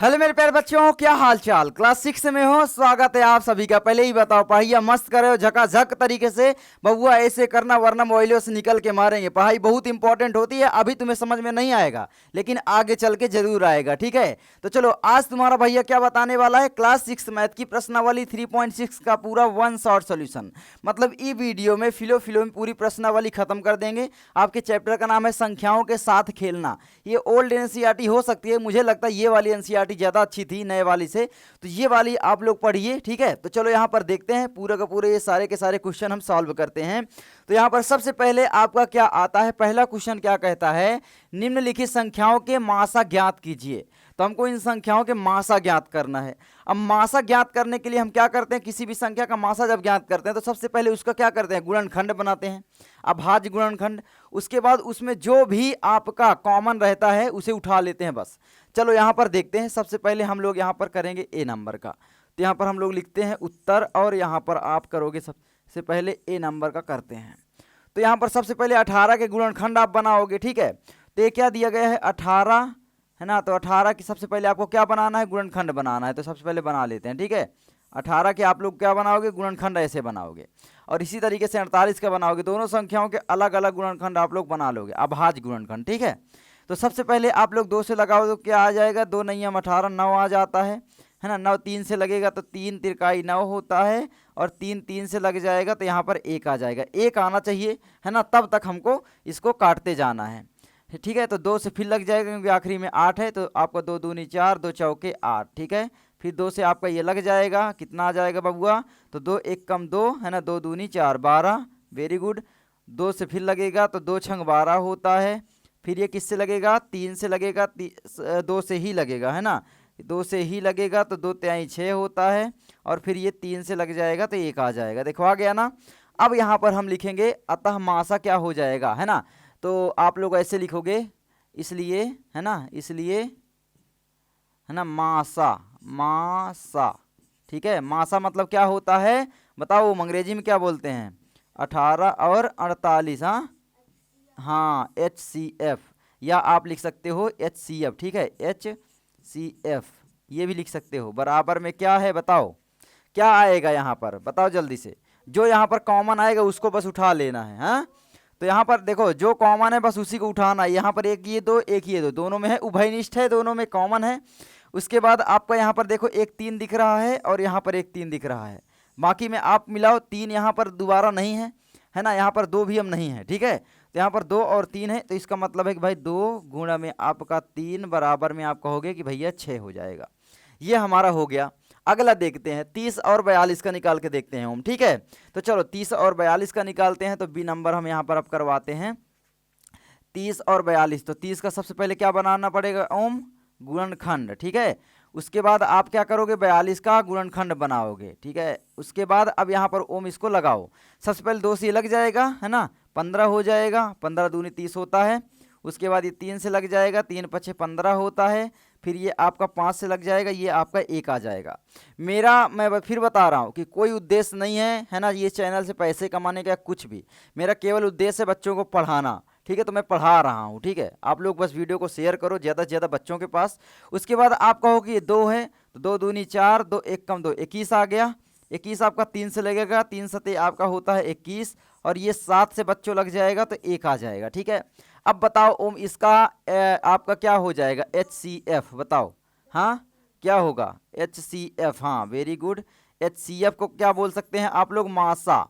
Hello मेरे प्यारे बच्चों, क्या हाल चाल। क्लास 6 में हो, स्वागत है आप सभी का। पहले ही बताओ, पढ़ाई मस्त करे हो झकाझक तरीके से। बबुआ ऐसे करना वरना मोबाइलों से निकल के मारेंगे। पढ़ाई बहुत इंपॉर्टेंट होती है। अभी तुम्हें समझ में नहीं आएगा लेकिन आगे चल के जरूर आएगा, ठीक है। तो चलो, आज तुम्हारा भैया क्या बताने वाला है, क्लास 6 मैथ की प्रश्नावली 3.6 का पूरा वन शॉट सोल्यूशन। मतलब ई वीडियो में फिलो में पूरी प्रश्नावली खत्म कर देंगे। आपके चैप्टर का नाम है संख्याओं के साथ खेलना। ये ओल्ड एनसीईआरटी हो सकती है, मुझे लगता है ये वाली एनसीईआरटी ज्यादा अच्छी थी नए वाली से, तो ये वाली आप लोग पढ़िए, ठीक है। तो चलो यहाँ पर देखते हैं पूरे का पूरे ये सारे के सारे क्वेश्चन हम सॉल्व करते हैं। तो यहाँ पर सबसे पहले आपका क्या आता है, पहला क्वेश्चन क्या कहता है, निम्नलिखित संख्याओं के मासा ज्ञात कीजिए। तो हमको इन संख्याओं के मासा ज्ञात करना है। अब मासा ज्ञात करने के लिए हम क्या करते हैं, किसी भी संख्या का मासा जब ज्ञात करते हैं तो सबसे पहले उसका क्या करते हैं, गुणनखंड बनाते हैं, अभाज्य गुणनखंड। उसके बाद उसमें जो भी आपका कॉमन रहता है उसे उठा लेते हैं बस। चलो यहाँ पर देखते हैं। सबसे पहले हम लोग यहाँ पर करेंगे ए नंबर का। तो यहाँ पर हम लोग लिखते हैं उत्तर, और यहाँ पर आप करोगे सबसे पहले ए नंबर का करते हैं। तो यहाँ पर सबसे पहले 18 के गुणनखंड आप बनाओगे, ठीक है। तो ये क्या दिया गया है, 18 है ना। तो 18 की सबसे पहले आपको क्या बनाना है, गुणनखंड बनाना है। तो सबसे पहले बना लेते हैं, ठीक है। 18 के आप लोग क्या बनाओगे, गुणनखंड ऐसे बनाओगे। और इसी तरीके से 48 का बनाओगे। दोनों संख्याओं के अलग अलग गुणनखंड आप लोग बना लोगे, अभाज्य गुणनखंड, ठीक है। तो सबसे पहले आप लोग 2 से लगाओ तो क्या आ जाएगा, 2 नैयम 18, 9 आ जाता है ना। 9 3 से लगेगा तो 3 तिरकाई 9 होता है, और 3 3 से लग जाएगा तो यहाँ पर 1 आ जाएगा। 1 आना चाहिए है ना, तब तक हमको इसको काटते जाना है, ठीक है। तो 2 से फिर लग जाएगा क्योंकि आखिरी में 8 है। तो आपका 2 दूनी 4, 2 चौके 8, ठीक है। फिर 2 से आपका ये लग जाएगा, कितना आ जाएगा बबुआ, तो 2 1 कम 2 है ना, 2 दूनी 4, 12, वेरी गुड। 2 से फिर लगेगा तो 2 छंग 12 होता है। फिर ये किससे लगेगा, 3 से लगेगा, 2 से ही लगेगा है ना, 2 से ही लगेगा तो 2 तिहाई 6 होता है। और फिर ये 3 से लग जाएगा तो 1 आ जाएगा, देखो आ गया ना। अब यहाँ पर हम लिखेंगे अतः मासा क्या हो जाएगा, है ना। तो आप लोग ऐसे लिखोगे, इसलिए है ना, इसलिए है ना, मासा, मासा, ठीक है। मासा मतलब क्या होता है बताओ, अंग्रेजी में क्या बोलते हैं, 18 और 48, हाँ HCF, या आप लिख सकते हो HCF, ठीक है, HCF ये भी लिख सकते हो। बराबर में क्या है बताओ, क्या आएगा यहाँ पर बताओ जल्दी से। जो यहाँ पर कॉमन आएगा उसको बस उठा लेना है, हाँ। तो यहाँ पर देखो जो कॉमन है बस उसी को उठाना है। यहाँ पर एक ये दो, एक ये दो, दोनों में है, उभयनिष्ठ है, दोनों में कॉमन है। उसके बाद आपका यहाँ पर देखो एक 3 दिख रहा है और यहाँ पर एक 3 दिख रहा है। बाकी में आप मिलाओ, 3 यहाँ पर दोबारा नहीं है ना, यहाँ पर 2 भी हम नहीं है, ठीक है। तो यहाँ पर 2 और 3 है, तो इसका मतलब है कि भाई 2 गुणा में आपका 3 बराबर में आप कहोगे कि भैया 6 हो जाएगा। ये हमारा हो गया। अगला देखते हैं 30 और 42 का निकाल के देखते हैं हम, ठीक है। तो चलो 30 और 42 का निकालते हैं। तो बी नंबर हम यहाँ पर अब करवाते हैं 30 और 42। तो 30 का सबसे पहले क्या बनाना पड़ेगा, ओम गुणनखंड, ठीक है। उसके बाद आप क्या करोगे, 42 का गुणनखंड बनाओगे, ठीक है। उसके बाद अब यहाँ पर ओम इसको लगाओ। सबसे पहले 2 से लग जाएगा है ना, 15 हो जाएगा, 15 दूनी 30 होता है। उसके बाद ये 3 से लग जाएगा, 3 पछे 15 होता है। फिर ये आपका 5 से लग जाएगा, ये आपका 1 आ जाएगा। मैं फिर बता रहा हूँ कि कोई उद्देश्य नहीं है ना ये चैनल से पैसे कमाने का कुछ भी। मेरा केवल उद्देश्य है बच्चों को पढ़ाना, ठीक है। तो मैं पढ़ा रहा हूँ, ठीक है। आप लोग बस वीडियो को शेयर करो ज़्यादा से ज़्यादा बच्चों के पास। उसके बाद आप कहो कि ये 2 है, तो 2 दूनी 4, 2 1 कम 2, 21 आ गया। 21 आपका 3 से लगेगा, 3 सते आपका होता है 21, और ये 7 से बच्चों लग जाएगा तो 1 आ जाएगा, ठीक है। अब बताओ ओम इसका आपका क्या हो जाएगा, HCF बताओ, हाँ क्या होगा, HCF, हाँ वेरी गुड। HCF को क्या बोल सकते हैं आप लोग, मासा।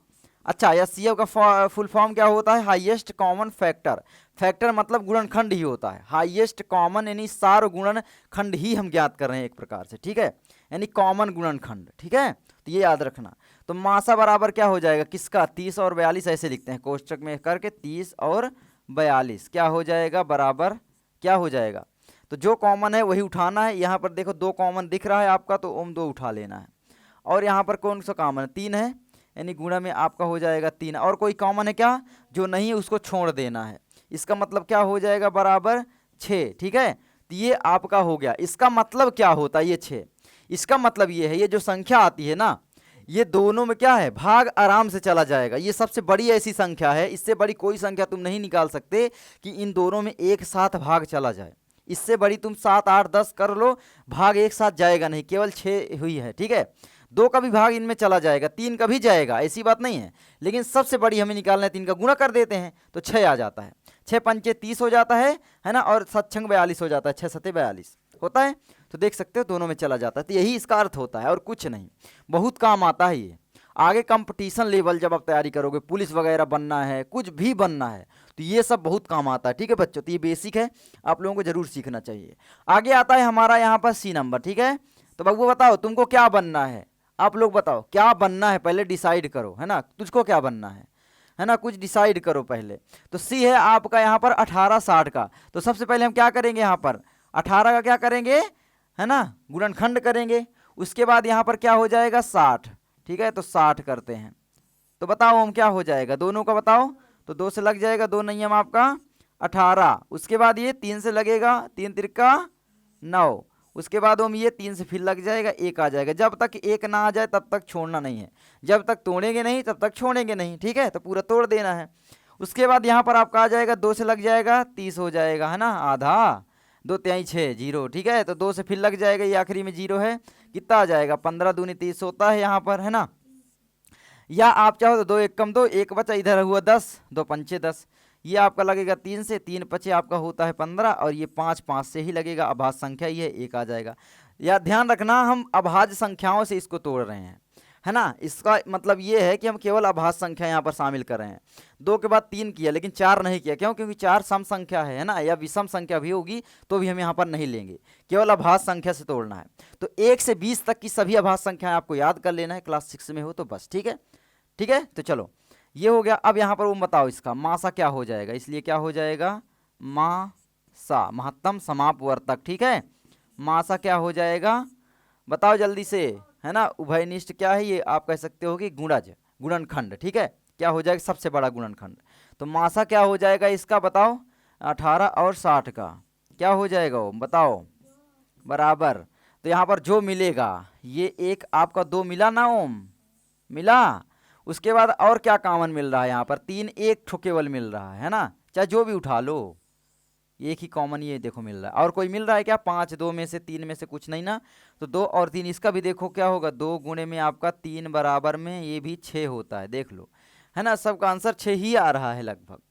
अच्छा, HCF का फुल फॉर्म क्या होता है, हाईएस्ट कॉमन फैक्टर। फैक्टर मतलब गुणनखंड ही होता है, हाईएस्ट कॉमन यानी सार गुणनखंड ही हम ज्ञात कर रहे हैं एक प्रकार से, ठीक है, यानी कॉमन गुणनखंड, ठीक है। तो ये याद रखना। तो मासा बराबर क्या हो जाएगा किसका, 30 और 42 ऐसे लिखते हैं कोष्टक में करके, 30 और 42 क्या हो जाएगा, बराबर क्या हो जाएगा। तो जो कॉमन है वही उठाना है। यहाँ पर देखो 2 कॉमन दिख रहा है आपका, तो ओम 2 उठा लेना है। और यहाँ पर कौन सा कॉमन है, 3 है, यानी गुणा में आपका हो जाएगा 3। और कोई कॉमन है क्या, जो नहीं है उसको छोड़ देना है। इसका मतलब क्या हो जाएगा, बराबर 6, ठीक है। तो ये आपका हो गया। इसका मतलब क्या होता है ये 6, इसका मतलब ये है ये जो संख्या आती है ना, ये दोनों में क्या है, भाग आराम से चला जाएगा। ये सबसे बड़ी ऐसी संख्या है, इससे बड़ी कोई संख्या तुम नहीं निकाल सकते कि इन दोनों में एक साथ भाग चला जाए। इससे बड़ी तुम 7 8 10 कर लो, भाग एक साथ जाएगा नहीं, केवल 6 हुई है, ठीक है। 2 का भी भाग इनमें चला जाएगा, 3 का भी जाएगा, ऐसी बात नहीं है, लेकिन सबसे बड़ी हमें निकालना है, 3 का गुणा कर देते हैं तो 6 आ जाता है, 6 पंचे 30 हो जाता है ना, और 7 छंग 42 हो जाता है, 6 सते 42 होता है। तो देख सकते हो दोनों में चला जाता है, तो यही इसका अर्थ होता है और कुछ नहीं। बहुत काम आता है ये, आगे कंपटीशन लेवल जब आप तैयारी करोगे, पुलिस वगैरह बनना है, कुछ भी बनना है, तो ये सब बहुत काम आता है, ठीक है बच्चों। तो ये बेसिक है, आप लोगों को जरूर सीखना चाहिए। आगे आता है हमारा यहाँ पर सी नंबर, ठीक है। तो बबू बताओ तुमको क्या बनना है, आप लोग बताओ क्या बनना है, पहले डिसाइड करो, है ना, तुझको क्या बनना है ना, कुछ डिसाइड करो पहले। तो सी है आपका यहाँ पर 18 60 का। तो सबसे पहले हम क्या करेंगे, यहाँ पर 18 का क्या करेंगे, है ना, गुणनखंड करेंगे। उसके बाद यहाँ पर क्या हो जाएगा 60, ठीक है, तो 60 करते हैं। तो बताओ हम क्या हो जाएगा, दोनों का बताओ। तो 2 से लग जाएगा, 2 नियम आपका 18। उसके बाद ये 3 से लगेगा, 3 तिरका 9। उसके बाद हम ये 3 से फिर लग जाएगा, 1 आ जाएगा। जब तक 1 ना आ जाए तब तक छोड़ना नहीं है, जब तक तोड़ेंगे नहीं तब तक छोड़ेंगे नहीं, ठीक है, तो पूरा तोड़ देना है। उसके बाद यहाँ पर आपका आ जाएगा, 2 से लग जाएगा 30 हो जाएगा, है ना, आधा, 2 तिहाई 6 0, ठीक है। तो 2 से फिर लग जाएगा, ये आखिरी में 0 है, कितना आ जाएगा 15 दूनी 30 होता है यहाँ पर, है ना। या आप चाहो तो 2 1 कम 2, 1 बचा, इधर हुआ 10, 2 पंचे 10, ये आपका लगेगा 3 से, 3 पचे आपका होता है 15, और ये 5 5 से ही लगेगा, अभाज्य संख्या ये 1 आ जाएगा। या ध्यान रखना हम अभाज्य संख्याओं से इसको तोड़ रहे हैं, है ना, इसका मतलब ये है कि हम केवल अभाज्य संख्या यहाँ पर शामिल कर रहे हैं। 2 के बाद 3 किया लेकिन 4 नहीं किया, क्यों, क्योंकि 4 सम संख्या है ना, या विषम संख्या भी होगी तो भी हम यहाँ पर नहीं लेंगे, केवल अभाज्य संख्या से तोड़ना है। तो 1 से 20 तक की सभी अभाज्य संख्याएं आपको याद कर लेना है, क्लास 6 में हो तो बस, ठीक है, ठीक है। तो चलो ये हो गया। अब यहाँ पर वो बताओ इसका मासा क्या हो जाएगा, इसलिए क्या हो जाएगा, मासा, महत्तम समापवर्तक, ठीक है। मासा क्या हो जाएगा बताओ जल्दी से, है ना। उभयनिष्ठ क्या है, ये आप कह सकते हो कि गुणज, गुणनखंड, ठीक है, क्या हो जाएगा सबसे बड़ा गुणनखंड। तो मासा क्या हो जाएगा इसका बताओ, 18 और 60 का क्या हो जाएगा वो बताओ, बराबर। तो यहाँ पर जो मिलेगा, ये एक आपका 2 मिला ना ओम, मिला। उसके बाद और क्या कॉमन मिल रहा है यहाँ पर, 3 एक ठो केवल मिल रहा है ना, चाहे जो भी उठा लो, एक ही कॉमन ये देखो मिल रहा है। और कोई मिल रहा है क्या, 5 2 में से 3 में से कुछ नहीं ना। तो 2 और 3 इसका भी देखो क्या होगा, 2 गुणे में आपका 3 बराबर में ये भी 6 होता है, देख लो, है ना, सबका आंसर 6 ही आ रहा है लगभग।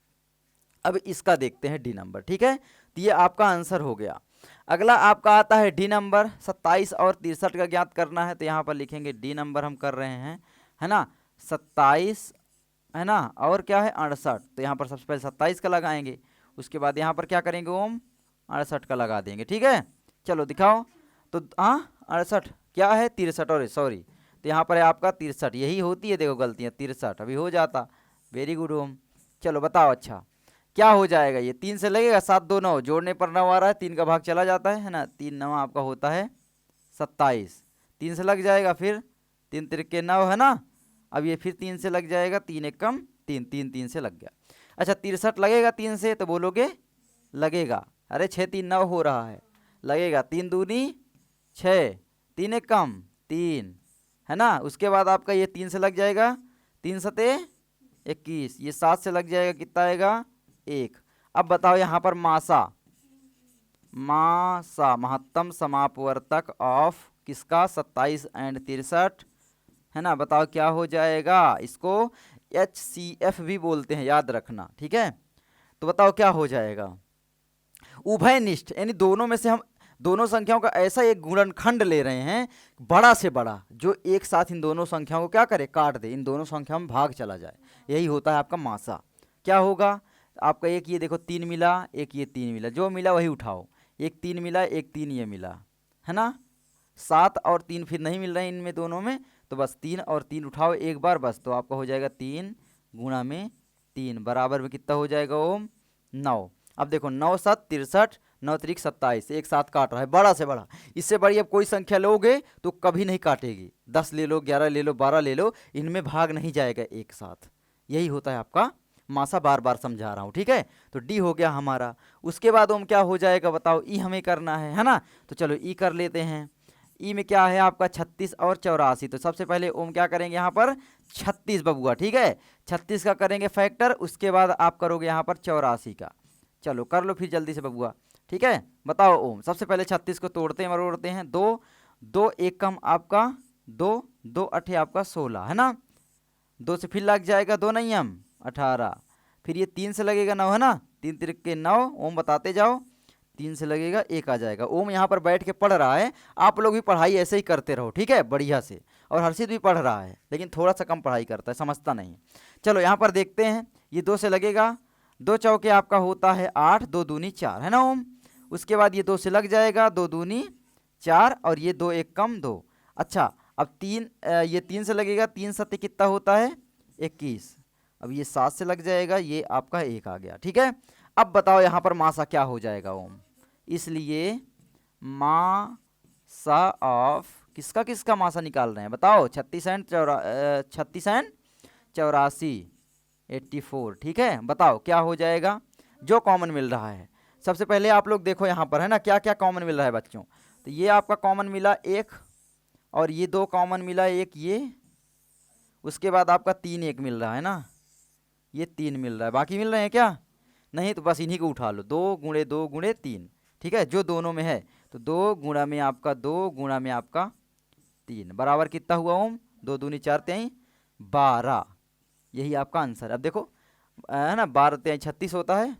अब इसका देखते हैं डी नंबर, ठीक है। तो ये आपका आंसर हो गया। अगला आपका आता है डी नंबर, 27 और 63 का ज्ञात करना है। तो यहाँ पर लिखेंगे डी नंबर हम कर रहे हैं, है ना, 27, है ना, और क्या है 68। तो यहाँ पर सबसे पहले 27 का लगाएंगे, उसके बाद यहाँ पर क्या करेंगे ओम, 68 का लगा देंगे, ठीक है। चलो दिखाओ। तो हाँ 68 क्या है 63, और सॉरी, तो यहाँ पर है आपका 63, यही होती है देखो गलतियाँ, 63 अभी हो जाता, वेरी गुड ओम। चलो बताओ अच्छा क्या हो जाएगा, ये 3 से लगेगा, 7 2 9, जोड़ने पर 9 आ रहा है, 3 का भाग चला जाता है ना, 3 9 आपका होता है 27, 3 से लग जाएगा, फिर 3 तिरके 9, है ना। अब ये फिर 3 से लग जाएगा, 3 1 कम 3, 3 3 से लग गया। अच्छा 63 लगेगा 3 से, तो बोलोगे लगेगा, अरे 6 3 9 हो रहा है, लगेगा, 3 दूनी 6, 3 1 कम 3, है ना। उसके बाद आपका ये 3 से लग जाएगा, 3 सते 21, ये 7 से लग जाएगा, कितना आएगा 1। अब बताओ यहाँ पर मासा, मासा महत्तम समापवर्तक ऑफ किसका, 27 एंड 63, है ना। बताओ क्या हो जाएगा, इसको HCF भी बोलते हैं, याद रखना, ठीक है। तो बताओ क्या हो जाएगा, उभयनिष्ठ, यानी दोनों में से हम दोनों संख्याओं का ऐसा एक गुणनखंड ले रहे हैं, बड़ा से बड़ा, जो एक साथ इन दोनों संख्याओं को क्या करे, काट दे, इन दोनों संख्याओं में भाग चला जाए, यही होता है आपका मासा। क्या होगा आपका, एक ये देखो 3 मिला, एक ये 3 मिला, जो मिला वही उठाओ, एक 3 मिला, एक 3 ये मिला, है ना। 7 और 3 फिर नहीं मिल रहे हैं इनमें दोनों में, तो बस 3 और 3 उठाओ एक बार बस, तो आपका हो जाएगा 3 गुणा में 3 बराबर में कितना हो जाएगा ओम, 9। अब देखो 9 7 63, 9 3 27, एक साथ काट रहा है, बड़ा से बड़ा। इससे बड़ी अब कोई संख्या लोगे तो कभी नहीं काटेगी, 10 ले लो, 11 ले लो, 12 ले लो, इनमें भाग नहीं जाएगा एक साथ, यही होता है आपका मासा, बार बार समझा रहा हूँ, ठीक है। तो डी हो गया हमारा। उसके बाद ओम क्या हो जाएगा बताओ, ई हमें करना है ना। तो चलो ई कर लेते हैं। ई में क्या है आपका 36 और 84। तो सबसे पहले ओम क्या करेंगे यहाँ पर 36 बबुआ, ठीक है, 36 का करेंगे फैक्टर, उसके बाद आप करोगे यहाँ पर 84 का। चलो कर लो फिर जल्दी से बबुआ, ठीक है, बताओ ओम। सबसे पहले 36 को तोड़ते मरोड़ते हैं। 2 2 एक कम आपका 2 2 अठे आपका 16 है ना। 2 से फिर लग जाएगा 2 नहीं हम 18, फिर ये 3 से लगेगा 9 है ना, 3 तिरके 9। ओम बताते जाओ, 3 से लगेगा 1 आ जाएगा। ओम यहाँ पर बैठ के पढ़ रहा है, आप लोग भी पढ़ाई ऐसे ही करते रहो, ठीक है, बढ़िया से। और हर्षित भी पढ़ रहा है लेकिन थोड़ा सा कम पढ़ाई करता है, समझता नहीं। चलो यहाँ पर देखते हैं, ये 2 से लगेगा, 2 चौके आपका होता है 8, 2 दूनी 4 है ना ओम। उसके बाद ये 2 से लग जाएगा, 2 दूनी 4 और ये 2 एक कम 2। अच्छा अब 3 ये 3 से लगेगा, 3 सत्ते कितना होता है 21। अब ये 7 से लग जाएगा, ये आपका 1 आ गया, ठीक है। अब बताओ यहाँ पर मासा क्या हो जाएगा ओम। इसलिए मासा ऑफ किसका किसका मासा निकाल रहे हैं बताओ। 36 एंड 84 84, ठीक है। बताओ क्या हो जाएगा जो कॉमन मिल रहा है। सबसे पहले आप लोग देखो यहाँ पर है ना, क्या क्या कॉमन मिल रहा है बच्चों। तो ये आपका कॉमन मिला 1 और ये 2 कॉमन मिला 1 ये, उसके बाद आपका 3 1 मिल रहा है ना, ये 3 मिल रहा है। बाकी मिल रहे हैं क्या, नहीं तो बस इन्हीं को उठा लो। 2 गुणे 2 गुणे 3, ठीक है, जो दोनों में है। तो 2 गुणा में आपका 2 गुणा में आपका 3 बराबर कितना हुआ ओम, 2 दूनी 4 तेई 12, यही आपका आंसर। अब देखो है ना, 12 तेई 36 होता है,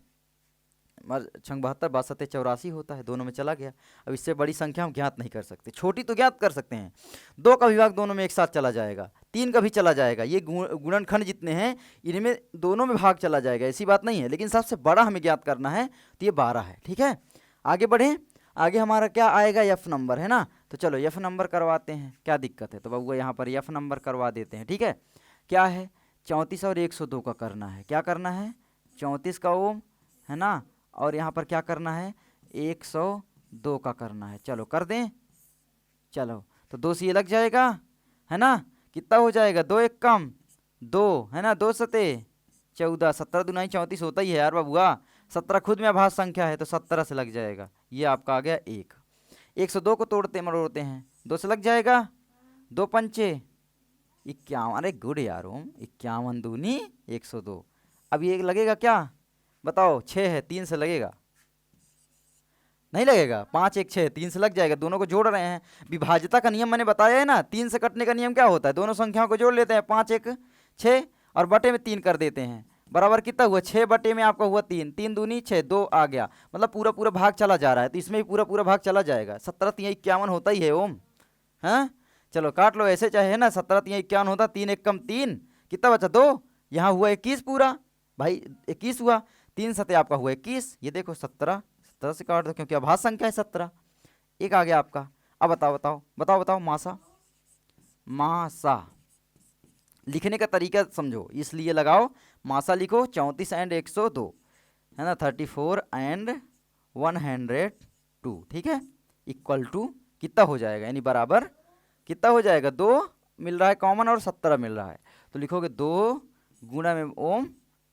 72 62 84 होता है, दोनों में चला गया। अब इससे बड़ी संख्या हम ज्ञात नहीं कर सकते, छोटी तो ज्ञात कर सकते हैं। 2 का विभाग दोनों में एक साथ चला जाएगा, 3 का भी चला जाएगा, ये गुणनखंड जितने हैं इनमें दोनों में भाग चला जाएगा, ऐसी बात नहीं है। लेकिन सबसे बड़ा हमें ज्ञात करना है तो ये 12 है, ठीक है। आगे बढ़ें, आगे हमारा क्या आएगा एफ नंबर है ना। तो चलो एफ नंबर करवाते हैं, क्या दिक्कत है। तो बबुआ यहाँ पर एफ नंबर करवा देते हैं, ठीक है। क्या है 34 और 102 का करना है। क्या करना है 34 का ओम है ना, और यहाँ पर क्या करना है 102 का करना है। चलो कर दें, चलो तो 2 से ये लग जाएगा है ना, कितना हो जाएगा 2 एक कम 2 है ना, 2 सते 14, 17 दुनाई 34 होता ही है यार बबुआ। 17 खुद में अभाज्य संख्या है तो 17 से लग जाएगा, ये आपका आ गया 1। 102 को तोड़ते मरोड़ते हैं, 2 से लग जाएगा, 2 पंचे 51, अरे गुड यार ओम, 51 दूनी 102। अब ये लगेगा क्या बताओ, 6 है, 3 से लगेगा नहीं लगेगा, 5 1 6 3 से लग जाएगा। दोनों को जोड़ रहे हैं, विभाज्यता का नियम मैंने बताया है ना, 3 से कटने का नियम क्या होता है, दोनों संख्याओं को जोड़ लेते हैं, 5 1 6 और बटे में 3 कर देते हैं, बराबर कितना हुआ 6 बटे में आपका हुआ 3, 3 दूनी 6 2 आ गया, मतलब पूरा पूरा भाग चला जा रहा है। तो इसमें भी पूरा पूरा भाग चला जाएगा, 17 3 51 होता ही है ओम। हाँ चलो काट लो ऐसे चाहे है ना, 17 3 51 होता, 3 1 कम 3, कितना बचा 2, यहाँ हुआ 21 पूरा भाई 21 हुआ, 3 सते आपका हुआ 21, ये देखो 17 से काट दो क्योंकि अभाज्य संख्या है 17, 1 आ गया आपका। अब बताओ बताओ बताओ बताओ मासा, मासा लिखने का तरीका समझो, इसलिए लगाओ मासा लिखो 34 एंड 102 है ना, 34 एंड 102, ठीक है, इक्वल टू कितना हो जाएगा, यानी बराबर कितना हो जाएगा 2 मिल रहा है कॉमन और 17 मिल रहा है, तो लिखोगे 2 गुणा में ओम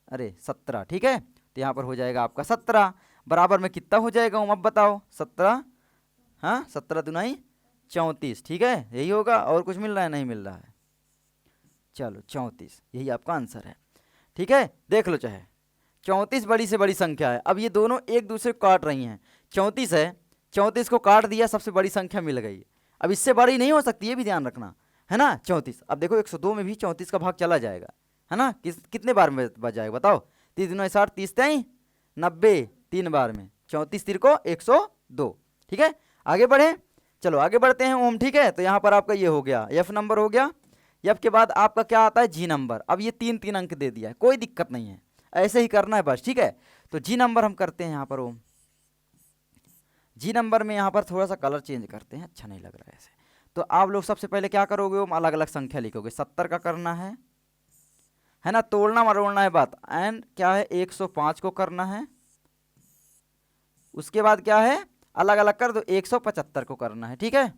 अरे 17, ठीक है। तो यहाँ पर हो जाएगा आपका 17 बराबर में कितना हो जाएगा ओम, अब बताओ 17, हाँ 17 दुनाई 34, ठीक है, यही होगा। और कुछ मिल रहा है नहीं मिल रहा है, चलो 34 यही आपका आंसर है, ठीक है। देख लो चाहे 34 बड़ी से बड़ी संख्या है, अब ये दोनों एक दूसरे को काट रही हैं, 34 है 34 को काट दिया, सबसे बड़ी संख्या मिल गई, अब इससे बड़ी नहीं हो सकती, ये भी ध्यान रखना है ना 34। अब देखो 102 में भी 34 का भाग चला जाएगा है ना, कितने बार में बच जाएगा बताओ, 30 दुना 60 30 तेई 90, 3 बार में 34 3 को 102, ठीक है। आगे बढ़े, चलो आगे बढ़ते हैं ओम, ठीक है। तो यहाँ पर आपका ये हो गया एफ नंबर हो गया, एफ के बाद आपका क्या आता है जी नंबर। अब ये 3 3 अंक दे दिया है, कोई दिक्कत नहीं है, ऐसे ही करना है बस, ठीक है। तो जी नंबर हम करते हैं यहाँ पर ओम, जी नंबर में यहाँ पर थोड़ा सा कलर चेंज करते हैं, अच्छा नहीं लग रहा है ऐसे। तो आप लोग सबसे पहले क्या करोगे ओम, अलग अलग संख्या लिखोगे, 70 का करना है ना, तोड़ना मरोड़ना है बात, एंड क्या है 105 को करना है, उसके बाद क्या है अलग अलग कर दो 175 को करना है, ठीक है।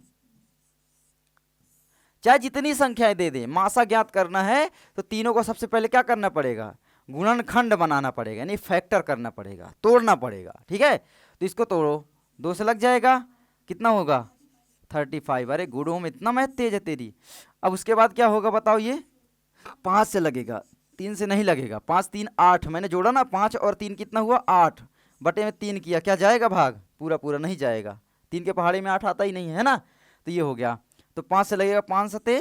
चाहे जितनी संख्याएं दे दे, मासा ज्ञात करना है तो तीनों को सबसे पहले क्या करना पड़ेगा, गुणनखंड बनाना पड़ेगा, यानी फैक्टर करना पड़ेगा, तोड़ना पड़ेगा, ठीक है। तो इसको तोड़ो, 2 से लग जाएगा, कितना होगा 35, अरे गुड ओम इतना मैथ तेज है तेरी। अब उसके बाद क्या होगा बताओ, ये 5 से लगेगा, 3 से नहीं लगेगा, 5 3 8, मैंने जोड़ा ना 5 और 3 कितना हुआ 8, बटे में 3 किया, क्या जाएगा भाग पूरा पूरा नहीं जाएगा, 3 के पहाड़े में 8 आता ही नहीं है ना। तो ये हो गया। तो 5 से लगेगा 5 सते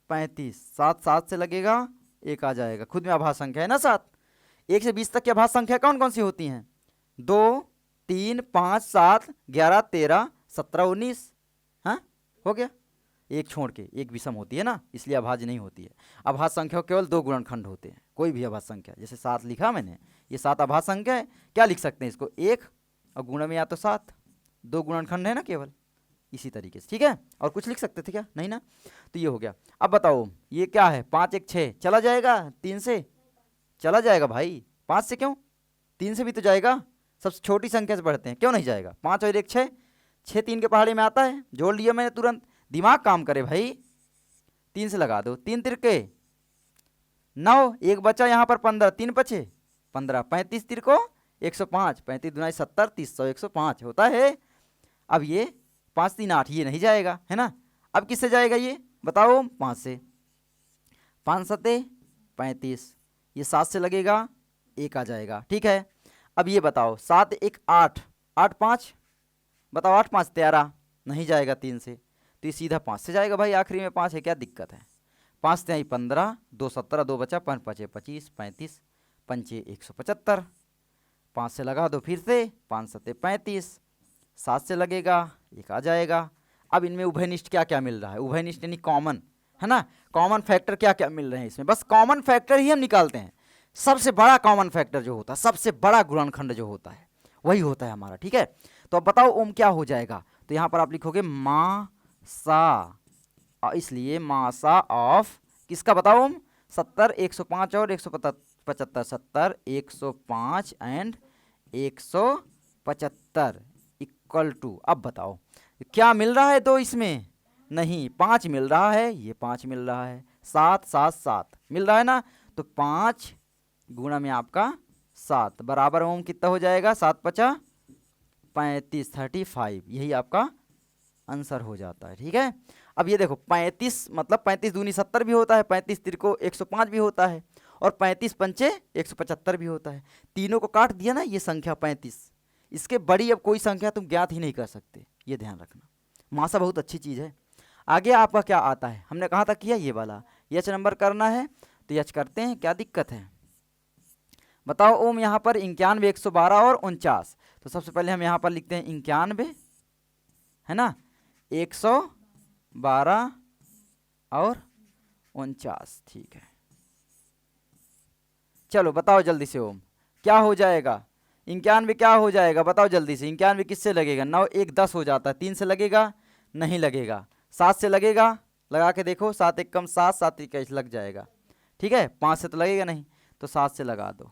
35, 7 7 से लगेगा 1 आ जाएगा। खुद में अभाज्य संख्या है ना 7। 1 से 20 तक की अभाज्य संख्या कौन कौन सी होती हैं? 2 3 5 7 11 13 17 19। हाँ हो गया। एक छोड़ के एक विषम होती है ना, इसलिए अभाज्य नहीं होती है। अभाज्य संख्या केवल 2 गुणनखंड होते हैं, कोई भी अभाज्य संख्या। जैसे 7 लिखा मैंने, ये 7 अभाज्य संख्या है। क्या लिख सकते हैं इसको? 1 और गुणा में या तो 7, 2 गुणनखंड है ना केवल, इसी तरीके से। ठीक है, और कुछ लिख सकते थे क्या? नहीं ना। तो ये हो गया। अब बताओ ये क्या है? 5 1 6 चला जाएगा, 3 से चला जाएगा भाई। 5 से क्यों? 3 से भी तो जाएगा। सबसे छोटी संख्या से बढ़ते हैं, क्यों नहीं जाएगा? 5 और 1 6, 6 3 के पहाड़े में आता है, जोड़ लिया मैंने तुरंत। दिमाग काम करे भाई, 3 से लगा दो, 3 तिरके 9, एक बचा यहाँ पर 15, 3 बचे 15, 35 तिरको 105, 35 दूना 70, 30 100 105 होता है। अब ये 5 3 8, ये नहीं जाएगा है ना। अब किससे जाएगा ये बताओ? 5 से। 5 सते 35, ये 7 से लगेगा 1 आ जाएगा। ठीक है, अब ये बताओ 7 1 8, 8 5 बताओ, 8 5 13 नहीं जाएगा 3 से, तो ये सीधा 5 से जाएगा भाई। आखिरी में 5 है, क्या दिक्कत है? 5 3 15, 2 17, 2 बचा 5 5 25, 35 5 175। 5 से लगा दो फिर से, 5 7 35, 7 से लगेगा 1 आ जाएगा। अब इनमें उभयनिष्ठ क्या क्या मिल रहा है? उभयनिष्ठ यानी कॉमन है ना। कॉमन फैक्टर क्या क्या मिल रहे हैं इसमें? बस कॉमन फैक्टर ही हम निकालते हैं। सबसे बड़ा कॉमन फैक्टर जो होता है, सबसे बड़ा गुणनखंड जो होता है, वही होता है हमारा। ठीक है, तो अब बताओ ओम क्या हो जाएगा? तो यहाँ पर आप लिखोगे मासा, इसलिए मासा ऑफ किसका बताओ ओम? 70 105 और 175, 70 105 एंड 175 इक्वल टू। अब बताओ क्या मिल रहा है? 2 इसमें नहीं, 5 मिल रहा है, ये 5 मिल रहा है, 7 7 7 मिल रहा है ना। तो 5 गुणा में आपका 7 बराबर ओम कितना हो जाएगा? 7 5 35, 35, यही आपका आंसर हो जाता है। ठीक है, अब ये देखो 35 मतलब 35 दूनी 70 भी होता है, 35 तिरको 105 भी होता है, और 35 पंचे 175 भी होता है। तीनों को काट दिया ना ये संख्या 35, इसके बड़ी अब कोई संख्या तुम ज्ञात ही नहीं कर सकते, ये ध्यान रखना। मासा बहुत अच्छी चीज़ है। आगे आपका क्या आता है? हमने कहा था किया ये वाला यच नंबर करना है, तो यच करते हैं, क्या दिक्कत है बताओ ओम? यहाँ पर 91 112 और 49। तो सबसे पहले हम यहाँ पर लिखते हैं 91 है ना, 112 और 49। ठीक है, चलो बताओ जल्दी से ओम क्या हो जाएगा? 91 क्या हो जाएगा बताओ जल्दी से? 91 किससे लगेगा? 9 1 10 हो जाता है, 3 से लगेगा नहीं लगेगा, 7 से लगेगा, लगा के देखो, 7 1 कम 7, 7 21 लग जाएगा। ठीक है, 5 से तो लगेगा नहीं, तो 7 से लगा दो।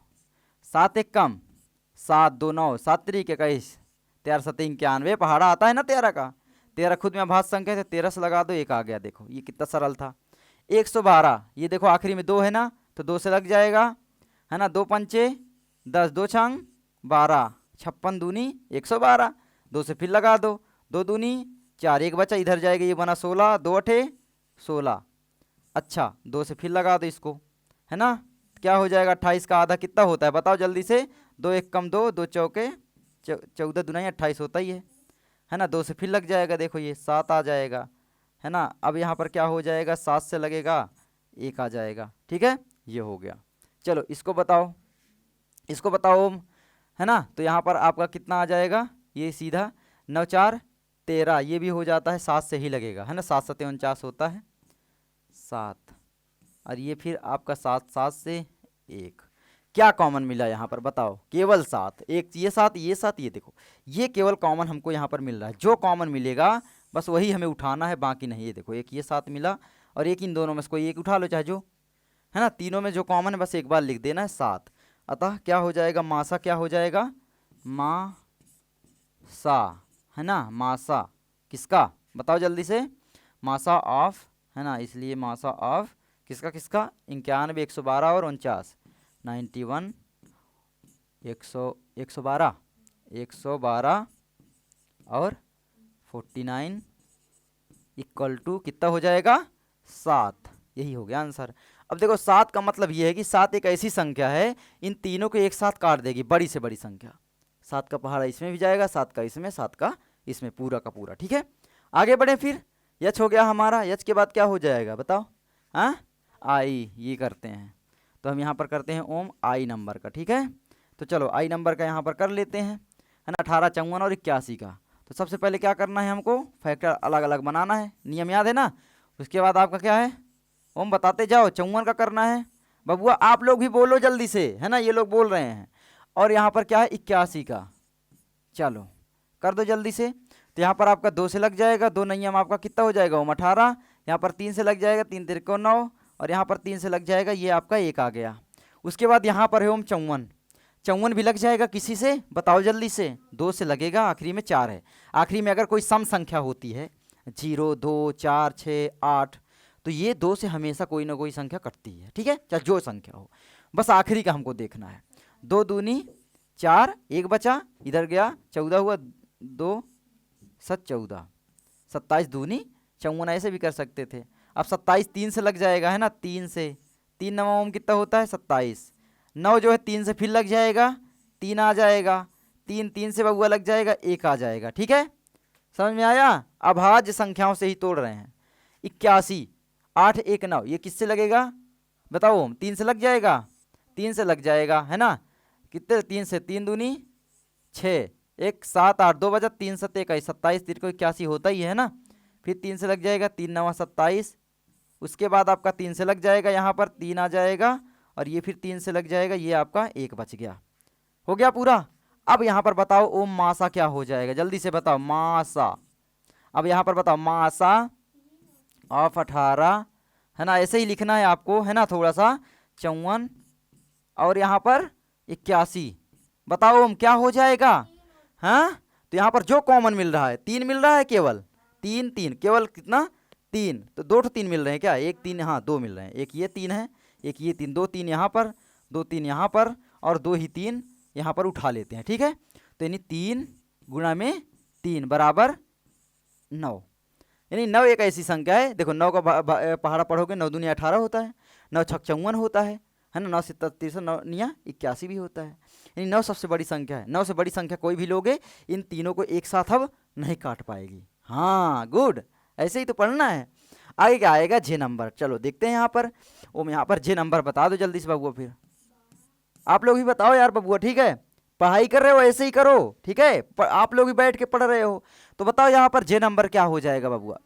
7 1 कम 7 2 9, 7 3 21, 13 7 91 पहाड़ा आता है ना 13 का। 13 खुद में अभाज्य संख्या है, तो 13 से लगा दो, 1 आ गया। देखो ये कितना सरल था। 112, ये देखो आखिरी में 2 है ना, तो 2 से लग जाएगा है ना। 2 पंचे 10, 2 छंग 12, 56 दूनी 112, 2 से फिर लगा दो, 2 दूनी 4, 1 बचा इधर जाएगा, ये बना 16, 2 अठे 16। अच्छा 2 से फिर लगा दो इसको है ना, क्या हो जाएगा? 28 का आधा कितना होता है बताओ जल्दी से? 2 1 कम 2, 2 चौके 14 दुनाई 28 होता ही है ना। 2 से फिर लग जाएगा, देखो ये 7 आ जाएगा है ना। अब यहाँ पर क्या हो जाएगा? 7 से लगेगा 1 आ जाएगा। ठीक है, ये हो गया। चलो इसको बताओ, इसको बताओ ओम है ना। तो यहाँ पर आपका कितना आ जाएगा? ये सीधा 9 4 13, ये भी हो जाता है, 7 से ही लगेगा है ना। 7 7 49 होता है 7, और ये फिर आपका 7 7 से 1। क्या कॉमन मिला यहाँ पर बताओ? केवल 7, एक ये 7 ये 7, ये देखो ये केवल कॉमन हमको यहाँ पर मिल रहा है। जो कॉमन मिलेगा बस वही हमें उठाना है, बाकी नहीं। ये देखो एक ये 7 मिला, और एक इन दोनों में से कोई एक उठा लो चाहे जो है ना। तीनों में जो कॉमन है बस एक बार लिख देना है 7। अतः क्या हो जाएगा? मासा क्या हो जाएगा? मासा है ना। मासा किसका बताओ जल्दी से? मासा ऑफ है ना, इसलिए मासा ऑफ किसका किसका? 91 112 और 49, 91 112 112 और 49 इक्वल टू कितना हो जाएगा? 7। यही हो गया आंसर। अब देखो 7 का मतलब ये है कि 7 एक ऐसी संख्या है, इन तीनों को एक साथ काट देगी, बड़ी से बड़ी संख्या। 7 का पहाड़ा इसमें भी जाएगा, 7 का इसमें, 7 का इसमें, पूरा का पूरा। ठीक है, आगे बढ़े फिर। यच हो गया हमारा, यच के बाद क्या हो जाएगा बताओ? हाँ, आई, ये करते हैं तो हम यहाँ पर करते हैं ओम आई नंबर का। ठीक है, तो चलो आई नंबर का यहाँ पर कर लेते हैं, है ना। 18, 54 और 81 का। तो सबसे पहले क्या करना है हमको? फैक्टर अलग अलग बनाना है, नियम याद है ना। उसके बाद आपका क्या है? ओम बताते जाओ। 54 का करना है बबुआ, आप लोग भी बोलो जल्दी से, है ना, ये लोग बोल रहे हैं। और यहाँ पर क्या है? 81 का। चलो कर दो जल्दी से। तो यहाँ पर आपका 2 से लग जाएगा, 2 नियम आपका कितना हो जाएगा ओम? 18। यहाँ पर 3 से लग जाएगा, 3 तिरक को 9, और यहाँ पर 3 से लग जाएगा, ये आपका 1 आ गया। उसके बाद यहाँ पर है ओम 54, 54 भी लग जाएगा किसी से, बताओ जल्दी से। 2 से लगेगा, आखिरी में 4 है। आखिरी में अगर कोई सम संख्या होती है 0, 2, 4, 6, 8, तो ये 2 से हमेशा कोई ना कोई संख्या कटती है। ठीक है, चाहे जो संख्या हो, बस आखिरी का हमको देखना है। 2 दूनी 4, 1 बचा, इधर गया 14 हुआ, 2 7 14, 27 दूनी 54, ऐसे भी कर सकते थे। अब 27 3 से लग जाएगा, है ना, 3 से, 3 नवा ओम कितना होता है? 27। 9 जो है 3 से फिर लग जाएगा, 3 आ जाएगा, 3 3 से बबुआ लग जाएगा, 1 आ जाएगा। ठीक है, समझ में आया? अभाज्य संख्याओं से ही तोड़ रहे हैं। 81, 8 1 9, ये किससे लगेगा बताओ ओम? 3 से लग जाएगा, 3 से लग जाएगा, है ना। कितने? 3 से, 3 दूनी 6, 1 7 8, 2 बजा, 3 7 21, 27 3 को 81 होता ही है ना। फिर 3 से लग जाएगा, 3 9 27। उसके बाद आपका 3 से लग जाएगा, यहाँ पर 3 आ जाएगा, और ये फिर 3 से लग जाएगा, ये आपका 1 बच गया। हो गया पूरा। अब यहाँ पर बताओ ओम मासा क्या हो जाएगा? जल्दी से बताओ मासा। अब यहाँ पर बताओ मासा ऑफ 18, है ना, ऐसे ही लिखना है आपको, है ना, थोड़ा सा। 54 और यहाँ पर 81, बताओ ओम क्या हो जाएगा? हाँ, तो यहाँ पर जो कॉमन मिल रहा है 3 मिल रहा है, केवल 3 3, केवल कितना? 3। तो 2 तो 3 मिल रहे हैं क्या? 1 3, हाँ 2 मिल रहे हैं, एक ये 3 है, एक ये 3, 2 3 यहाँ पर, 2 3 यहाँ पर, और 2 ही 3 यहाँ पर उठा लेते हैं। ठीक है, तो यानी 3 गुणा में 3 बराबर 9। यानी 9 एक ऐसी संख्या है, देखो 9 का पहाड़ा पढ़ोगे, 9 दूनी 18 होता है, 9 छक 54 होता है ना, 9 7 63, 9 निया 81 भी होता है। यानी 9 सबसे बड़ी संख्या है। 9 से बड़ी संख्या कोई भी लोगे, इन तीनों को एक साथ अब नहीं काट पाएगी। हाँ गुड, ऐसे ही तो पढ़ना है। आगे क्या आएगा? जे नंबर। चलो देखते हैं यहाँ पर ओम, यहाँ पर जे नंबर बता दो जल्दी से बबुआ। फिर आप लोग भी बताओ यार बबुआ, ठीक है, पढ़ाई कर रहे हो ऐसे ही करो, ठीक है, आप लोग भी बैठ के पढ़ रहे हो, तो बताओ यहाँ पर जे नंबर क्या हो जाएगा बबुआ,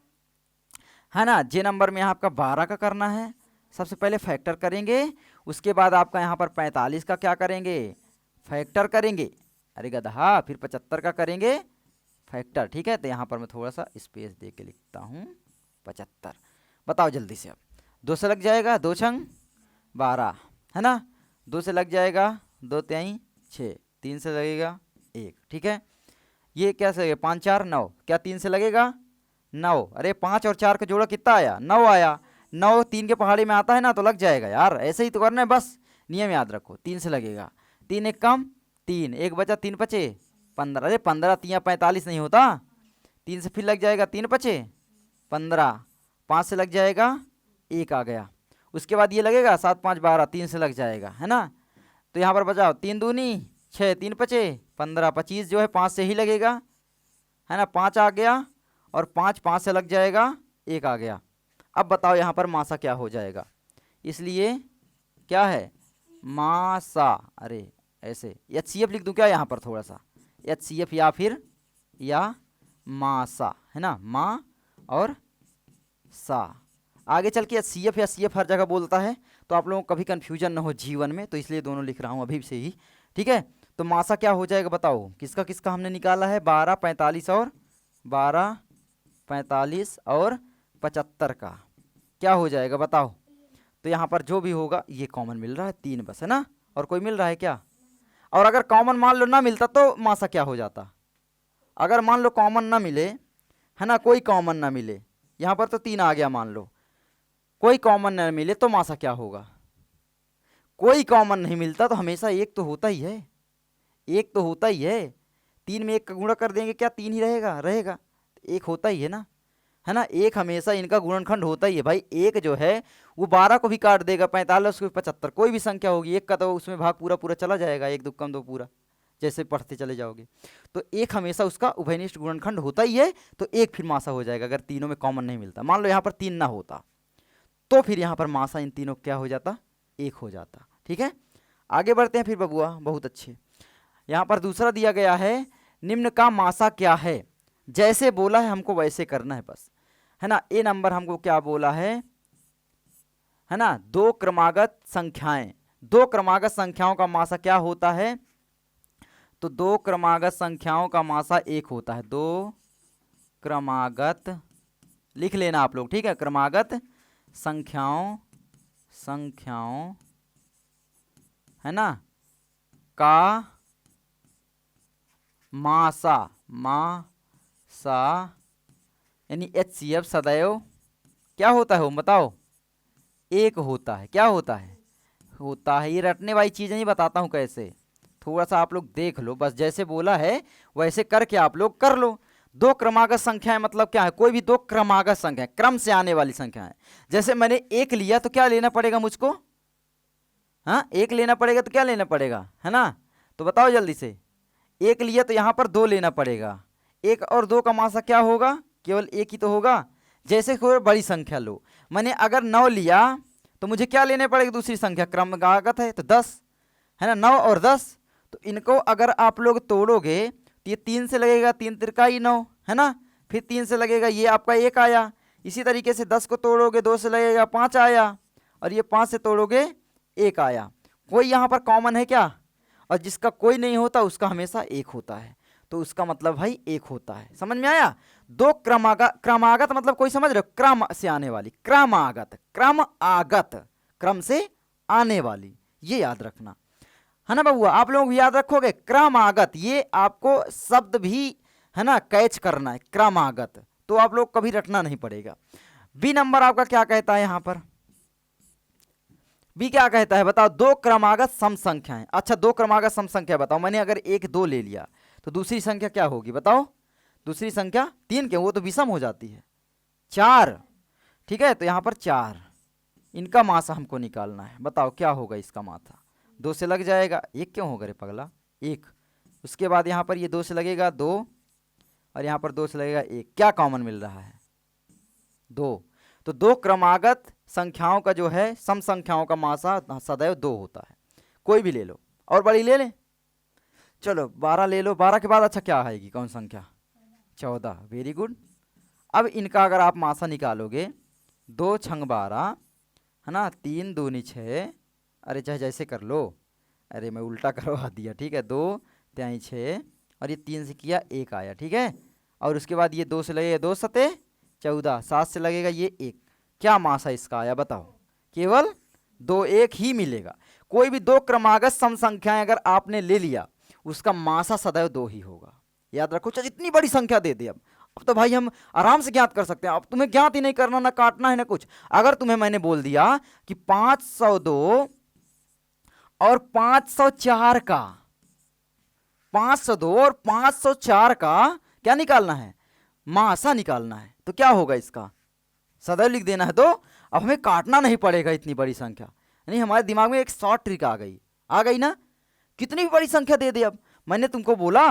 है ना। जे नंबर में आपका 12 का करना है। सबसे पहले फैक्टर करेंगे, उसके बाद आपका यहाँ पर 45 का क्या करेंगे? फैक्टर करेंगे। अरे गधा, फिर 75 का करेंगे फैक्टर। ठीक है, तो यहाँ पर मैं थोड़ा सा स्पेस दे के लिखता हूँ 75। बताओ जल्दी से। अब 2 से लग जाएगा, 2 छंग 12, है ना, 2 से लग जाएगा, 2 3 6, 3 से लगेगा 1। ठीक है, ये क्या से 5 4 9, क्या 3 से लगेगा? 9। अरे 5 और 4 का जोड़ा कितना आया? 9 आया। 9 3 के पहाड़ी में आता है ना, तो लग जाएगा यार, ऐसे ही तो करना है, बस नियम याद रखो। 3 से लगेगा, 3 1 कम 3, 1 बचा, 3 पचे 15। अरे 15 3 45 नहीं होता, 3 से फिर लग जाएगा, 3 पचे 15, 5 से लग जाएगा, 1 आ गया। उसके बाद ये लगेगा 7 5 12, 3 से लग जाएगा, है ना। तो यहाँ पर बचाओ 3 दूनी 6, 3 पचे 15, 25 जो है 5 से ही लगेगा, है ना, 5 आ गया, और 5 5 से लग जाएगा, 1 आ गया। अब बताओ यहाँ पर मासा क्या हो जाएगा? इसलिए क्या है? मासा। अरे ऐसे HCF लिख दूँ क्या यहाँ पर? थोड़ा सा HCF या फिर या मासा, है ना, माँ और सा। आगे चल के HCF या CF हर जगह बोलता है, तो आप लोगों को कभी कन्फ्यूजन ना हो जीवन में, तो इसलिए दोनों लिख रहा हूँ अभी से ही। ठीक है, तो मासा क्या हो जाएगा बताओ? किसका किसका हमने निकाला है? 12 45 और 12 45 और 75 का क्या हो जाएगा बताओ? तो यहाँ पर जो भी होगा ये कॉमन मिल रहा है, 3 बस, है ना, और कोई मिल रहा है क्या? और अगर कॉमन मान लो ना मिलता तो मासा क्या हो जाता? अगर मान लो कॉमन ना मिले, है ना, कोई कॉमन ना मिले, यहाँ पर तो 3 आ गया, मान लो कोई कॉमन ना मिले तो मासा क्या होगा? कोई कॉमन नहीं मिलता तो हमेशा 1 तो होता ही है, 1 तो होता ही है। 3 में 1 का गुणा कर देंगे, क्या 3 ही रहेगा? रहेगा, 1 होता ही है ना, 1 हमेशा इनका गुणनखंड होता ही है भाई। 1 जो है वो 12 को भी काट देगा, 45 को भी 75, कोई भी संख्या होगी 1 का तो उसमें भाग पूरा पूरा चला जाएगा, 1 2 कम 2 पूरा जैसे पढ़ते चले जाओगे। तो एक हमेशा उसका उभयनिष्ठ गुणनखंड होता ही है, तो एक फिर मासा हो जाएगा अगर तीनों में कॉमन नहीं मिलता। मान लो यहाँ पर 3 ना होता तो फिर यहाँ पर मासा इन तीनों क्या हो जाता, 1 हो जाता। ठीक है, आगे बढ़ते हैं फिर बबुआ, बहुत अच्छे। यहाँ पर दूसरा दिया गया है, निम्न का मासा क्या है, जैसे बोला है हमको वैसे करना है बस, है ना। ए नंबर हमको क्या बोला है ना, 2 क्रमागत संख्याएं। 2 क्रमागत संख्याओं का मासा क्या होता है, तो 2 क्रमागत संख्याओं का मासा 1 होता है। 2 क्रमागत लिख लेना आप लोग, ठीक है, क्रमागत संख्याओं है ना का मासा यानी HCF सदैव क्या होता है, वो बताओ, 1 होता है। क्या होता है, होता है। ये रटने वाली चीज़ें नहीं बताता हूँ कैसे, थोड़ा सा आप लोग देख लो बस, जैसे बोला है वैसे करके आप लोग कर लो। 2 क्रमागत संख्याएं मतलब क्या है, कोई भी 2 क्रमागत संख्या, क्रम से आने वाली संख्या है। जैसे मैंने 1 लिया तो क्या लेना पड़ेगा मुझको, हाँ 1 लेना पड़ेगा तो क्या लेना पड़ेगा, है ना। तो बताओ जल्दी से, 1 लिया तो यहाँ पर 2 लेना पड़ेगा। 1 और 2 का मासा क्या होगा, केवल 1 ही तो होगा। जैसे कोई बड़ी संख्या लो, मैंने अगर 9 लिया तो मुझे क्या लेने पड़ेगी, दूसरी संख्या, क्रमागत है तो 10, है ना। 9 और 10, तो इनको अगर आप लोग तोड़ोगे तो ये 3 से लगेगा, 3 तिरका 9, है ना। फिर 3 से लगेगा, ये आपका 1 आया। इसी तरीके से 10 को तोड़ोगे 2 से लगेगा 5 आया, और ये 5 से तोड़ोगे 1 आया। कोई यहाँ पर कॉमन है क्या, और जिसका कोई नहीं होता उसका हमेशा 1 होता है, तो उसका मतलब भाई 1 होता है। समझ में आया। 2 क्रमागत मतलब कोई समझ रहे हो, क्रम से आने वाली, क्रमागत, क्रम से आने वाली, ये याद रखना, है ना बबुआ। आप लोग याद रखोगे क्रमागत, ये आपको शब्द भी है ना कैच करना है, क्रमागत, तो आप लोग कभी रटना नहीं पड़ेगा। बी नंबर आपका क्या कहता है, यहाँ पर बी क्या कहता है बताओ, 2 क्रमागत सम संख्याएं। अच्छा 2 क्रमागत सम संख्या बताओ, मैंने अगर 1 2 ले लिया तो दूसरी संख्या क्या होगी बताओ, दूसरी संख्या 3 के, वो तो विषम हो जाती है, 4। ठीक है, तो यहाँ पर 4, इनका मासा हमको निकालना है। बताओ क्या होगा इसका मासा, 2 से लग जाएगा, 1 क्यों होगा रे पगला, 1। उसके बाद यहाँ पर ये 2 से लगेगा 2, और यहाँ पर 2 से लगेगा 1, क्या कॉमन मिल रहा है, 2। तो 2 क्रमागत संख्याओं का जो है, सम संख्याओं का मासा सदैव 2 होता है। कोई भी ले लो, और बड़ी ले लें, चलो 12 ले लो। 12 के बाद अच्छा क्या आएगी, कौन संख्या, 14, वेरी गुड। अब इनका अगर आप मासा निकालोगे, 2 छंग 12, है ना, 3 दूनी 6, अरे चाहे जैसे कर लो, अरे मैं उल्टा करवा दिया, ठीक है, 2 त्याई 6, और ये 3 से किया 1 आया, ठीक है। और उसके बाद ये 2 से लगेगा 2 सते 14, 7 से लगेगा ये 1, क्या मासा इसका आया बताओ, केवल 2 1 ही मिलेगा। कोई भी 2 क्रमागत सम संख्याएं अगर आपने ले लिया, उसका मासा सदैव 2 ही होगा, याद रखो। चाहे जितनी बड़ी संख्या दे दे, अब तो भाई हम आराम से ज्ञात कर सकते हैं। अब तुम्हें ज्ञात ही नहीं करना, ना काटना है ना कुछ। अगर तुम्हें मैंने बोल दिया कि 502 और 504 का, 502 और 504 का क्या निकालना है, मासा निकालना है, तो क्या होगा इसका, सदैव लिख देना है। तो अब हमें काटना नहीं पड़ेगा इतनी बड़ी संख्या, यानी हमारे दिमाग में एक शॉर्ट ट्रिक आ गई ना। कितनी भी बड़ी संख्या दे दे, अब मैंने तुमको बोला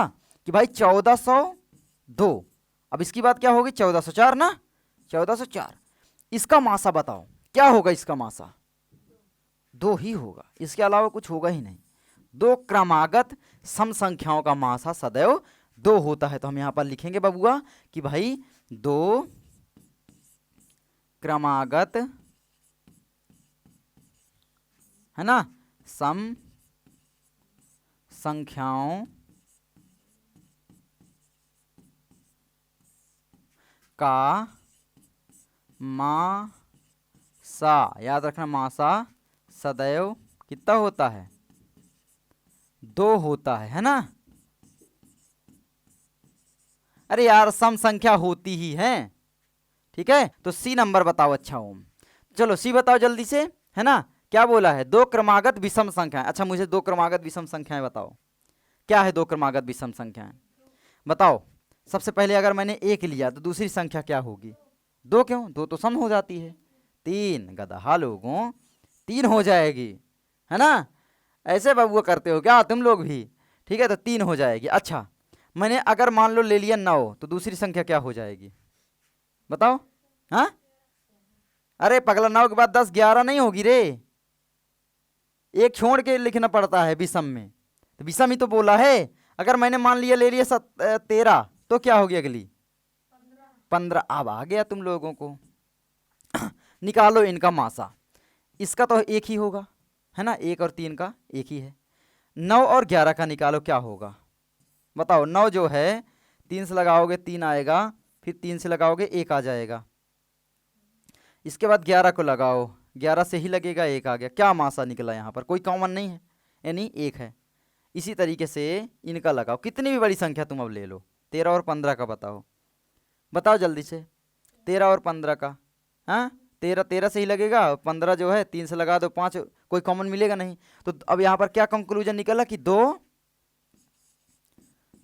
कि भाई 1402, अब इसकी बात क्या होगी, 1404 ना, 1404, इसका मासा बताओ क्या होगा, इसका मासा 2 ही होगा, इसके अलावा कुछ होगा ही नहीं। 2 क्रमागत सम संख्याओं का मासा सदैव 2 होता है। तो हम यहां पर लिखेंगे बबुआ कि भाई 2 क्रमागत, है ना, सम संख्याओं का मासा, याद रखना, मासा सदैव कितना होता है, 2 होता है ना। अरे यार सम संख्या होती ही है, ठीक है। तो सी नंबर बताओ। अच्छा ओम, चलो सी बताओ जल्दी से, है ना, क्या बोला है, 2 क्रमागत विषम संख्याएं। अच्छा मुझे 2 क्रमागत विषम संख्याएं बताओ, क्या है 2 क्रमागत विषम संख्याएं बताओ। सबसे पहले अगर मैंने 1 लिया तो दूसरी संख्या क्या होगी, 2, क्यों, 2 तो सम हो जाती है, 3 गदहा लोगों 3 हो जाएगी, है ना। ऐसे बबुआ करते हो क्या तुम लोग भी, ठीक है, तो 3 हो जाएगी। अच्छा, मैंने अगर मान लो ले लिया 9, तो दूसरी संख्या क्या हो जाएगी बताओ? हाँ, अरे पगला, 9 के बाद 10 11 नहीं होगी रे, एक छोड़ के लिखना पड़ता है विषम में, तो विषम ही तो बोला है। अगर मैंने मान लिया ले लिया 13, तो क्या होगी अगली? 15। अब आ गया तुम लोगों को। निकालो इनका मासा। इसका तो एक ही होगा, है ना, 1 और 3 का एक ही है। 9 और 11 का निकालो, क्या होगा बताओ? 9 जो है 3 से लगाओगे 3 आएगा, फिर 3 से लगाओगे 1 आ जाएगा। इसके बाद 11 को लगाओ, 11 से ही लगेगा 1 आ गया। क्या मासा निकला? यहाँ पर कोई कॉमन नहीं है, यानी 1 है। इसी तरीके से इनका लगाओ, कितनी भी बड़ी संख्या तुम अब ले लो। 13 और 15 का बताओ, बताओ जल्दी से। 13 और 15 का, हाँ 13 से ही लगेगा, 15 जो है 3 से लगा दो 5, कोई कॉमन मिलेगा नहीं। तो अब यहाँ पर क्या कंक्लूजन निकला कि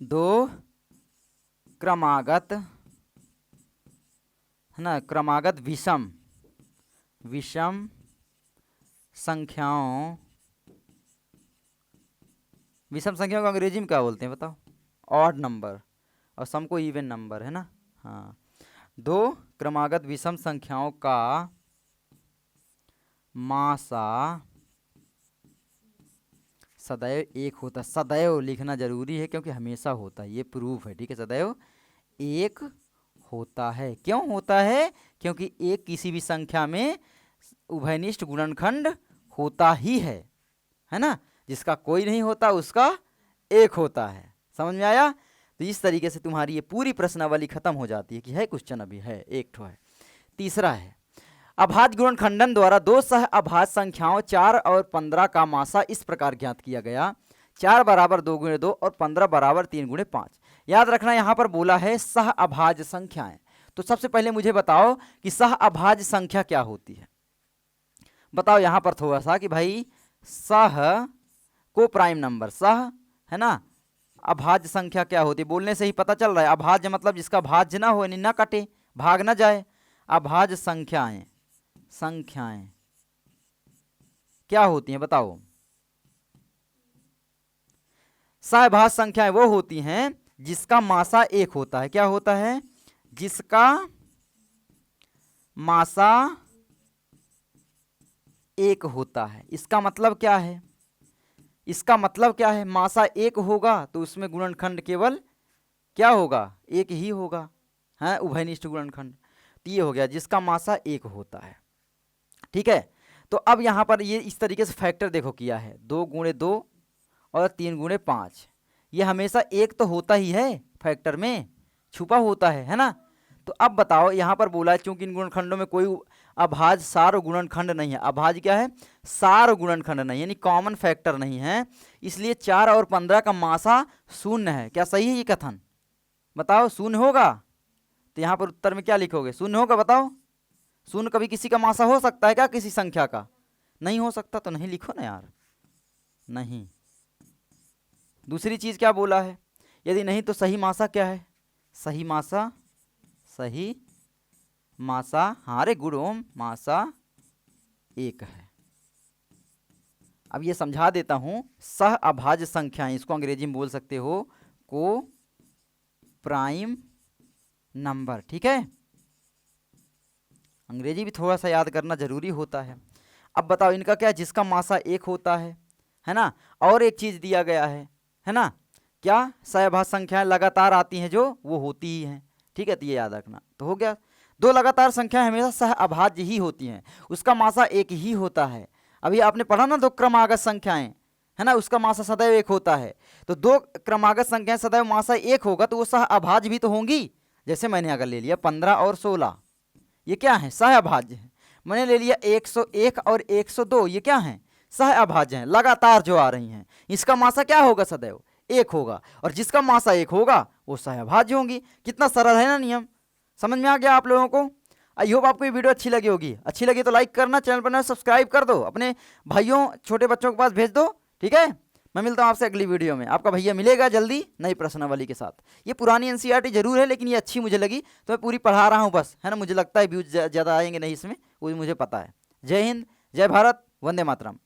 दो क्रमागत, है ना, क्रमागत विषम संख्याओं, विषम संख्याओं को अंग्रेजी में क्या बोलते हैं बताओ? ऑड नंबर, और सम को इवन नंबर, है ना। हाँ, 2 क्रमागत विषम संख्याओं का मासा सदैव 1 होता है। सदैव लिखना जरूरी है क्योंकि हमेशा होता है, ये प्रूफ है, ठीक है। सदैव 1 होता है। क्यों होता है? क्योंकि एक किसी भी संख्या में उभयनिष्ठ गुणनखंड होता ही है ना। जिसका कोई नहीं होता उसका 1 होता है। समझ में आया? तो इस तरीके से तुम्हारी ये पूरी प्रश्नावली खत्म हो जाती है कि है क्वेश्चन अभी है, एक ठो है। तीसरा है, अभाज्य गुणनखंडन द्वारा 2 सह अभाज्य संख्याओं 4 और 15 का मासा इस प्रकार ज्ञात किया गया। 4 बराबर 2 गुणे 2 और 15 बराबर 3 गुणे 5। याद रखना, यहाँ पर बोला है सह अभाज्य संख्याएं। तो सबसे पहले मुझे बताओ कि सह अभाज्य संख्या क्या होती है। बताओ यहाँ पर थोड़ा सा कि भाई सह को प्राइम नंबर, सह है ना, अभाज्य संख्या क्या होती है? बोलने से ही पता चल रहा है। अभाज्य मतलब जिसका भाज्य ना हो, यानी ना कटे, भाग ना जाए। अभाज्य संख्याएं क्या होती हैं बताओ? सहभाज्य संख्याएं वो होती हैं जिसका मासा 1 होता है। क्या होता है? जिसका मासा 1 होता है। इसका मतलब क्या है? इसका मतलब क्या है? मासा 1 होगा तो उसमें गुणनखंड केवल क्या होगा? 1 ही होगा, है, उभयनिष्ठ गुणनखंड। तो ये हो गया जिसका मासा 1 होता है, ठीक है। तो अब यहाँ पर ये इस तरीके से फैक्टर देखो किया है, 2 गुणे 2 और 3 गुणे 5। ये हमेशा 1 तो होता ही है, फैक्टर में छुपा होता है ना। तो अब बताओ, यहाँ पर बोला है चूंकि इन गुणनखंडों में कोई अभाज्य सार गुणनखंड नहीं है। अभाज्य क्या है? सार गुणनखंड नहीं, यानी कॉमन फैक्टर नहीं है, इसलिए 4 और 15 का मासा 0 है। क्या सही है ये कथन? बताओ 0 होगा? तो यहाँ पर उत्तर में क्या लिखोगे? 0 होगा, बताओ। 0 कभी किसी का मासा हो सकता है क्या? किसी संख्या का नहीं हो सकता, तो नहीं लिखो ना यार, नहीं। दूसरी चीज क्या बोला है? यदि नहीं तो सही मासा क्या है? सही मासा, हाँ रे गुड ओम, मासा 1 है। अब ये समझा देता हूं, सह अभाज्य संख्याएं, इसको अंग्रेजी में बोल सकते हो को प्राइम नंबर, ठीक है। अंग्रेजी भी थोड़ा सा याद करना जरूरी होता है। अब बताओ इनका क्या? जिसका मासा 1 होता है ना। और एक चीज दिया गया है ना, क्या? सहभाज्य संख्याएं लगातार आती हैं जो वो होती ही हैं, ठीक है। तो ये याद रखना। तो हो गया, 2 लगातार संख्याएं हमेशा सह अभाज्य ही होती हैं, उसका मासा 1 ही होता है। अभी आपने पढ़ा ना 2 क्रमागत संख्याएं, है ना, उसका मासा सदैव 1 होता है। तो 2 क्रमागत संख्याएं सदैव मासा 1 होगा तो वो सह अभाज्य भी तो होंगी। जैसे मैंने अगर ले लिया 15 और 16, ये क्या है? सह अभाज्य है। मैंने ले लिया 101 और 102, ये क्या है? सह अभाज्य हैं, लगातार जो आ रही हैं। इसका मासा क्या होगा? सदैव 1 होगा, और जिसका मासा 1 होगा वो सह अभाज्य होंगी। कितना सरल है ना नियम, समझ में आ गया आप लोगों को? आई होप आपको ये वीडियो अच्छी लगी होगी। अच्छी लगी तो लाइक करना, चैनल पर नए सब्सक्राइब कर दो, अपने भाइयों छोटे बच्चों के पास भेज दो, ठीक है। मैं मिलता हूँ आपसे अगली वीडियो में। आपका भैया मिलेगा जल्दी नई प्रश्नावली के साथ। ये पुरानी एनसीईआरटी जरूर है लेकिन ये अच्छी मुझे लगी तो मैं पूरी पढ़ा रहा हूँ बस, है ना। मुझे लगता है व्यूज ज़्यादा आएंगे नहीं इसमें, वो मुझे पता है। जय हिंद, जय भारत, वंदे मातरम।